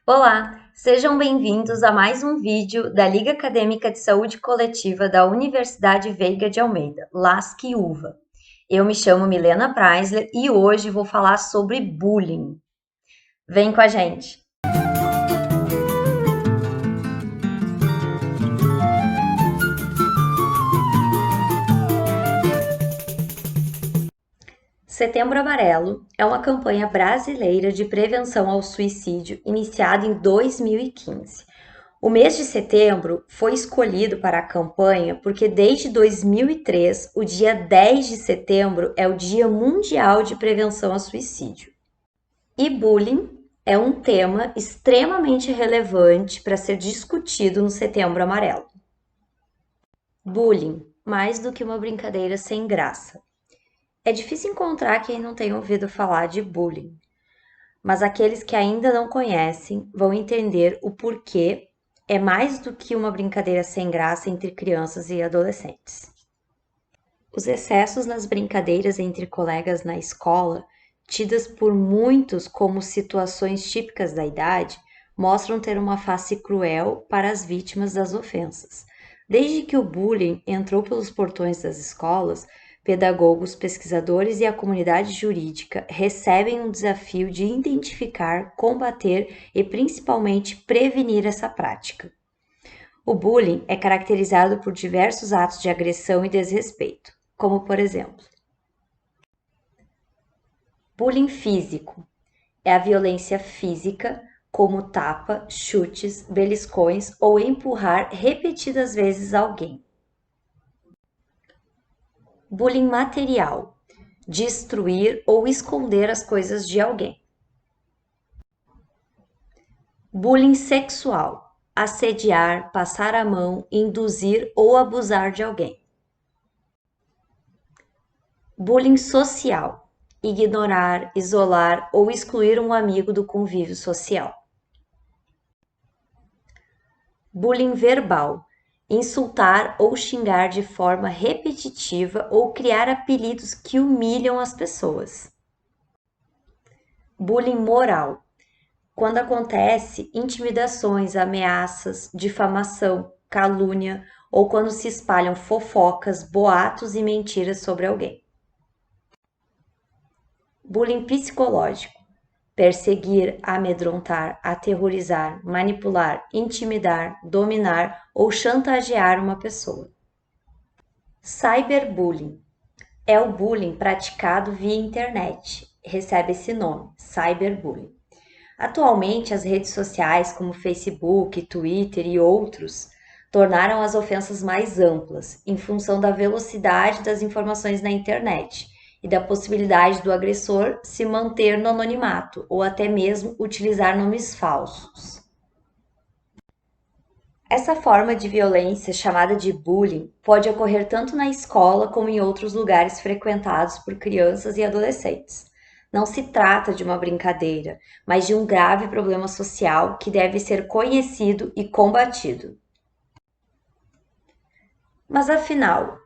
Olá, sejam bem-vindos a mais um vídeo da Liga Acadêmica de Saúde Coletiva da Universidade Veiga de Almeida, LASC-UVA. Eu me chamo Milena Preisler e hoje vou falar sobre bullying. Vem com a gente! Setembro Amarelo é uma campanha brasileira de prevenção ao suicídio iniciada em 2015. O mês de setembro foi escolhido para a campanha porque desde 2003, o dia 10 de setembro é o Dia Mundial de Prevenção ao Suicídio. E bullying é um tema extremamente relevante para ser discutido no Setembro Amarelo. Bullying, mais do que uma brincadeira sem graça. É difícil encontrar quem não tenha ouvido falar de bullying, mas aqueles que ainda não conhecem vão entender o porquê é mais do que uma brincadeira sem graça entre crianças e adolescentes. Os excessos nas brincadeiras entre colegas na escola, tidas por muitos como situações típicas da idade, mostram ter uma face cruel para as vítimas das ofensas. Desde que o bullying entrou pelos portões das escolas, pedagogos, pesquisadores e a comunidade jurídica recebem um desafio de identificar, combater e principalmente prevenir essa prática. O bullying é caracterizado por diversos atos de agressão e desrespeito, como por exemplo, bullying físico é a violência física, como tapa, chutes, beliscões ou empurrar repetidas vezes alguém. Bullying material, destruir ou esconder as coisas de alguém. Bullying sexual, assediar, passar a mão, induzir ou abusar de alguém. Bullying social, ignorar, isolar ou excluir um amigo do convívio social. Bullying verbal, insultar ou xingar de forma repetitiva ou criar apelidos que humilham as pessoas. Bullying moral, quando acontece intimidações, ameaças, difamação, calúnia ou quando se espalham fofocas, boatos e mentiras sobre alguém. Bullying psicológico, perseguir, amedrontar, aterrorizar, manipular, intimidar, dominar ou chantagear uma pessoa. Cyberbullying é o bullying praticado via internet, recebe esse nome, cyberbullying. Atualmente, as redes sociais como Facebook, Twitter e outros tornaram as ofensas mais amplas, em função da velocidade das informações na internet e da possibilidade do agressor se manter no anonimato ou até mesmo utilizar nomes falsos. Essa forma de violência, chamada de bullying, pode ocorrer tanto na escola como em outros lugares frequentados por crianças e adolescentes. Não se trata de uma brincadeira, mas de um grave problema social que deve ser conhecido e combatido. Mas afinal,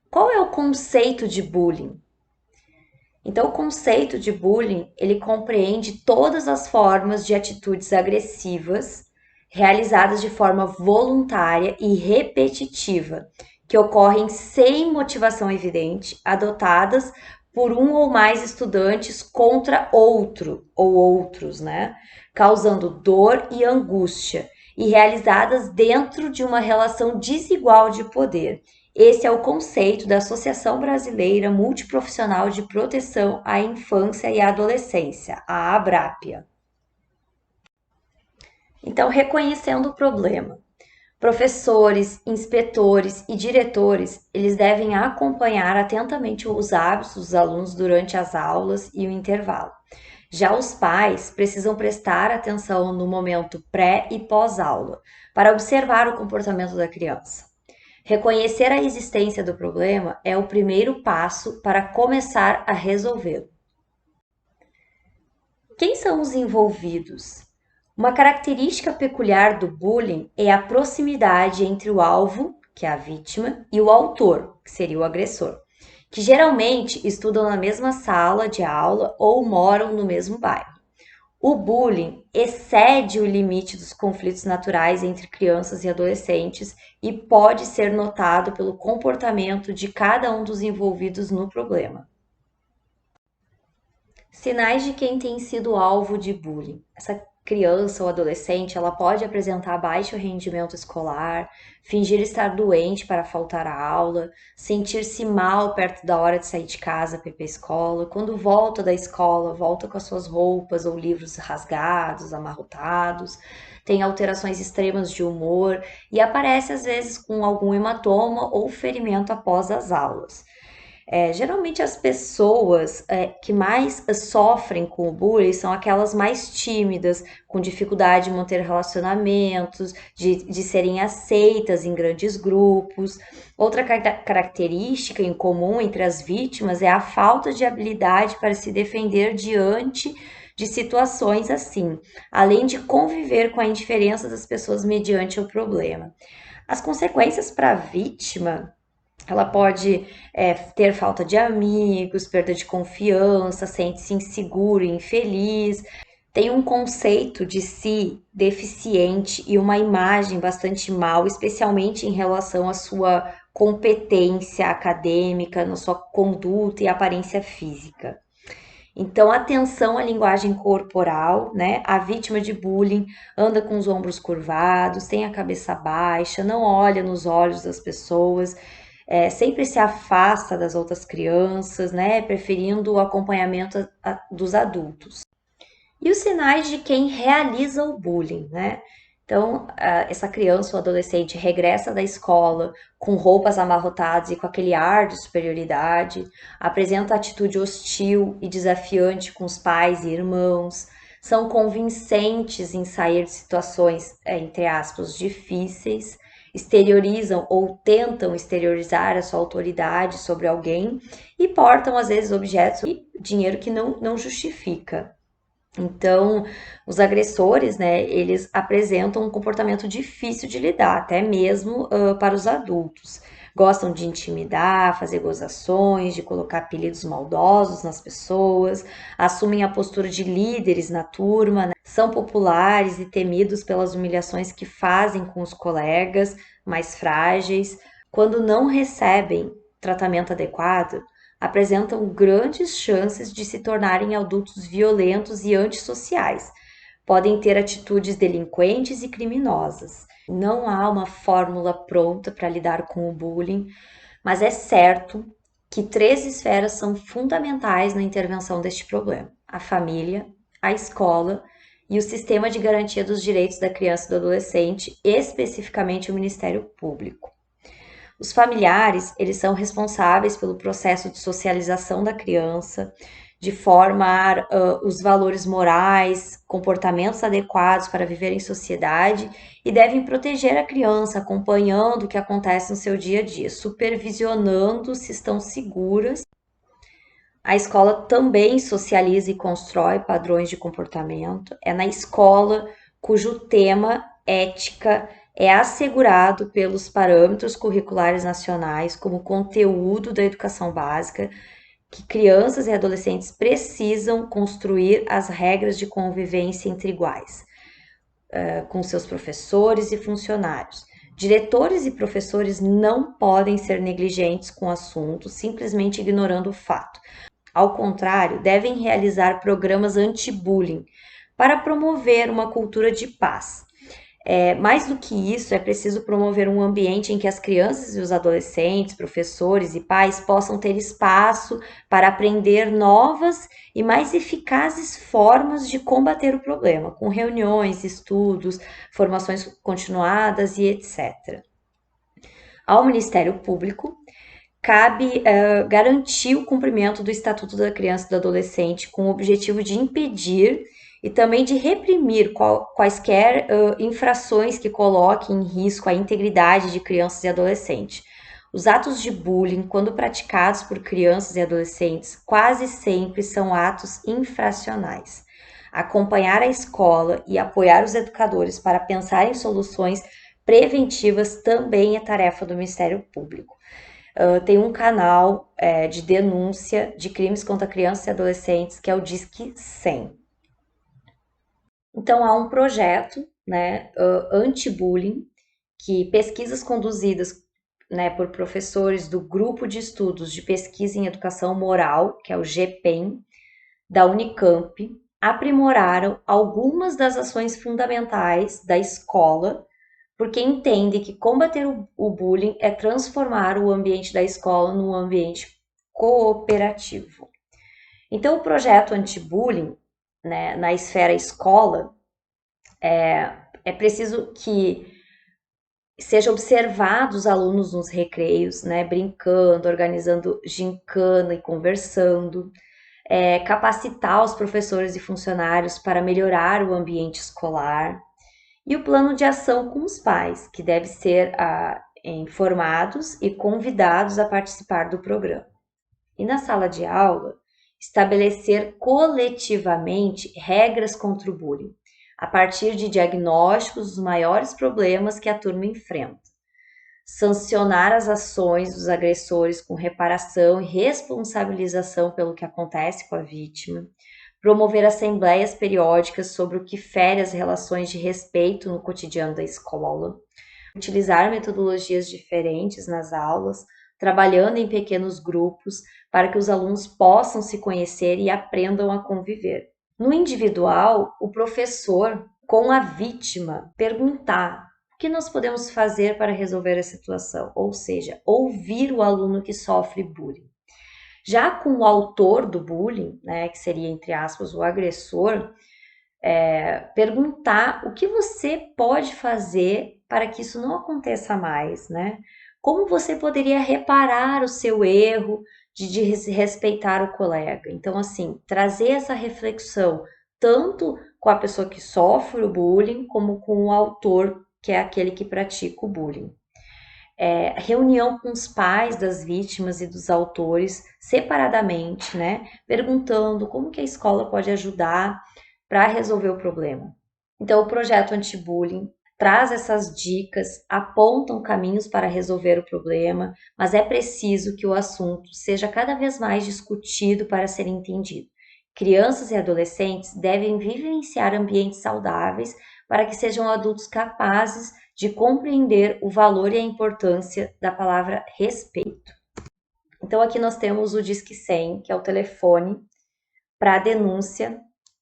qual é o conceito de bullying? Então, o conceito de bullying, ele compreende todas as formas de atitudes agressivas realizadas de forma voluntária e repetitiva, que ocorrem sem motivação evidente, adotadas por um ou mais estudantes contra outro ou outros, né? Causando dor e angústia, e realizadas dentro de uma relação desigual de poder. Esse é o conceito da Associação Brasileira Multiprofissional de Proteção à Infância e à Adolescência, a ABRAPIA. Então, reconhecendo o problema, professores, inspetores e diretores, eles devem acompanhar atentamente os hábitos dos alunos durante as aulas e o intervalo. Já os pais precisam prestar atenção no momento pré e pós-aula, para observar o comportamento da criança. Reconhecer a existência do problema é o primeiro passo para começar a resolvê-lo. Quem são os envolvidos? Uma característica peculiar do bullying é a proximidade entre o alvo, que é a vítima, e o autor, que seria o agressor, que geralmente estudam na mesma sala de aula ou moram no mesmo bairro. O bullying excede o limite dos conflitos naturais entre crianças e adolescentes e pode ser notado pelo comportamento de cada um dos envolvidos no problema. Sinais de quem tem sido alvo de bullying. Essa criança ou adolescente, ela pode apresentar baixo rendimento escolar, fingir estar doente para faltar à aula, sentir-se mal perto da hora de sair de casa para ir para a escola. Quando volta da escola, volta com as suas roupas ou livros rasgados, amarrotados, tem alterações extremas de humor e aparece às vezes com algum hematoma ou ferimento após as aulas. Geralmente as pessoas que mais sofrem com o bullying são aquelas mais tímidas, com dificuldade de manter relacionamentos, de serem aceitas em grandes grupos. Outra característica em comum entre as vítimas é a falta de habilidade para se defender diante de situações assim, além de conviver com a indiferença das pessoas mediante o problema. As consequências para a vítima, ela pode ter falta de amigos, perda de confiança, sente-se inseguro e infeliz, tem um conceito de si deficiente e uma imagem bastante mal, especialmente em relação à sua competência acadêmica, na sua conduta e aparência física. Então, atenção à linguagem corporal, né? A vítima de bullying anda com os ombros curvados, tem a cabeça baixa, não olha nos olhos das pessoas, sempre se afasta das outras crianças, né? Preferindo o acompanhamento dos adultos. E os sinais de quem realiza o bullying, né? Então, essa criança ou adolescente regressa da escola com roupas amarrotadas e com aquele ar de superioridade, apresenta atitude hostil e desafiante com os pais e irmãos, são convincentes em sair de situações, entre aspas, difíceis, exteriorizam ou tentam exteriorizar a sua autoridade sobre alguém e portam, às vezes, objetos e dinheiro que não justifica. Então, os agressores, né, eles apresentam um comportamento difícil de lidar, até mesmo para os adultos. Gostam de intimidar, fazer gozações, de colocar apelidos maldosos nas pessoas, assumem a postura de líderes na turma, né? São populares e temidos pelas humilhações que fazem com os colegas mais frágeis. Quando não recebem tratamento adequado, apresentam grandes chances de se tornarem adultos violentos e antissociais. Podem ter atitudes delinquentes e criminosas. Não há uma fórmula pronta para lidar com o bullying, mas é certo que três esferas são fundamentais na intervenção deste problema: a família, a escola e o sistema de garantia dos direitos da criança e do adolescente, especificamente o Ministério Público. Os familiares, eles são responsáveis pelo processo de socialização da criança, de formar os valores morais, comportamentos adequados para viver em sociedade e devem proteger a criança, acompanhando o que acontece no seu dia a dia, supervisionando se estão seguras. A escola também socializa e constrói padrões de comportamento. É na escola cujo tema ética é assegurado pelos parâmetros curriculares nacionais como conteúdo da educação básica, que crianças e adolescentes precisam construir as regras de convivência entre iguais, com seus professores e funcionários. Diretores e professores não podem ser negligentes com o assunto, simplesmente ignorando o fato. Ao contrário, devem realizar programas anti-bullying para promover uma cultura de paz. Mais do que isso, é preciso promover um ambiente em que as crianças e os adolescentes, professores e pais possam ter espaço para aprender novas e mais eficazes formas de combater o problema, com reuniões, estudos, formações continuadas e etc. Ao Ministério Público, cabe garantir o cumprimento do Estatuto da Criança e do Adolescente com o objetivo de impedir e também de reprimir quaisquer infrações que coloquem em risco a integridade de crianças e adolescentes. Os atos de bullying, quando praticados por crianças e adolescentes, quase sempre são atos infracionais. Acompanhar a escola e apoiar os educadores para pensar em soluções preventivas também é tarefa do Ministério Público. Tem um canal de denúncia de crimes contra crianças e adolescentes que é o Disque 100. Então, há um projeto, né, anti-bullying, que pesquisas conduzidas, né, por professores do Grupo de Estudos de Pesquisa em Educação Moral, que é o GPEM, da Unicamp, aprimoraram algumas das ações fundamentais da escola, porque entende que combater o bullying é transformar o ambiente da escola num ambiente cooperativo. Então, o projeto anti-bullying, né, na esfera escola, é preciso que seja observado os alunos nos recreios, né, brincando, organizando gincana e conversando, capacitar os professores e funcionários para melhorar o ambiente escolar e o plano de ação com os pais, que deve ser informados e convidados a participar do programa. E na sala de aula, estabelecer coletivamente regras contra o bullying, a partir de diagnósticos dos maiores problemas que a turma enfrenta. Sancionar as ações dos agressores com reparação e responsabilização pelo que acontece com a vítima. Promover assembleias periódicas sobre o que fere as relações de respeito no cotidiano da escola. Utilizar metodologias diferentes nas aulas, trabalhando em pequenos grupos para que os alunos possam se conhecer e aprendam a conviver. No individual, o professor, com a vítima, perguntar o que nós podemos fazer para resolver a situação, ou seja, ouvir o aluno que sofre bullying. Já com o autor do bullying, né, que seria, entre aspas, o agressor, perguntar o que você pode fazer para que isso não aconteça mais, né? Como você poderia reparar o seu erro de desrespeitar o colega? Então, assim, trazer essa reflexão tanto com a pessoa que sofre o bullying, como com o autor, que é aquele que pratica o bullying. Reunião com os pais das vítimas e dos autores separadamente, né? Perguntando como que a escola pode ajudar para resolver o problema. Então, o projeto anti-bullying traz essas dicas, apontam caminhos para resolver o problema, mas é preciso que o assunto seja cada vez mais discutido para ser entendido. Crianças e adolescentes devem vivenciar ambientes saudáveis para que sejam adultos capazes de compreender o valor e a importância da palavra respeito. Então, aqui nós temos o Disque 100, que é o telefone para denúncia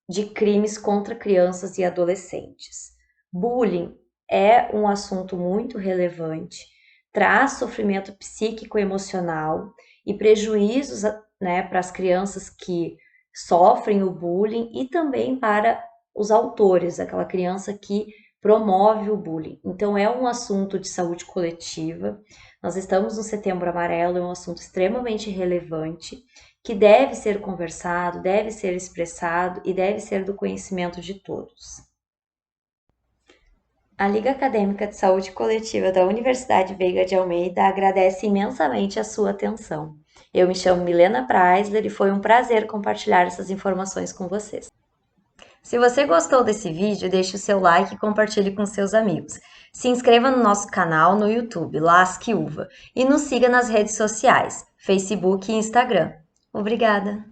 de crimes contra crianças e adolescentes. Bullying é um assunto muito relevante, traz sofrimento psíquico e emocional e prejuízos, né, para as crianças que sofrem o bullying e também para os autores, aquela criança que promove o bullying. Então, é um assunto de saúde coletiva. Nós estamos no Setembro Amarelo, é um assunto extremamente relevante que deve ser conversado, deve ser expressado e deve ser do conhecimento de todos. A Liga Acadêmica de Saúde Coletiva da Universidade Veiga de Almeida agradece imensamente a sua atenção. Eu me chamo Milena Preisler e foi um prazer compartilhar essas informações com vocês. Se você gostou desse vídeo, deixe o seu like e compartilhe com seus amigos. Se inscreva no nosso canal no YouTube, Lasque Uva, e nos siga nas redes sociais, Facebook e Instagram. Obrigada!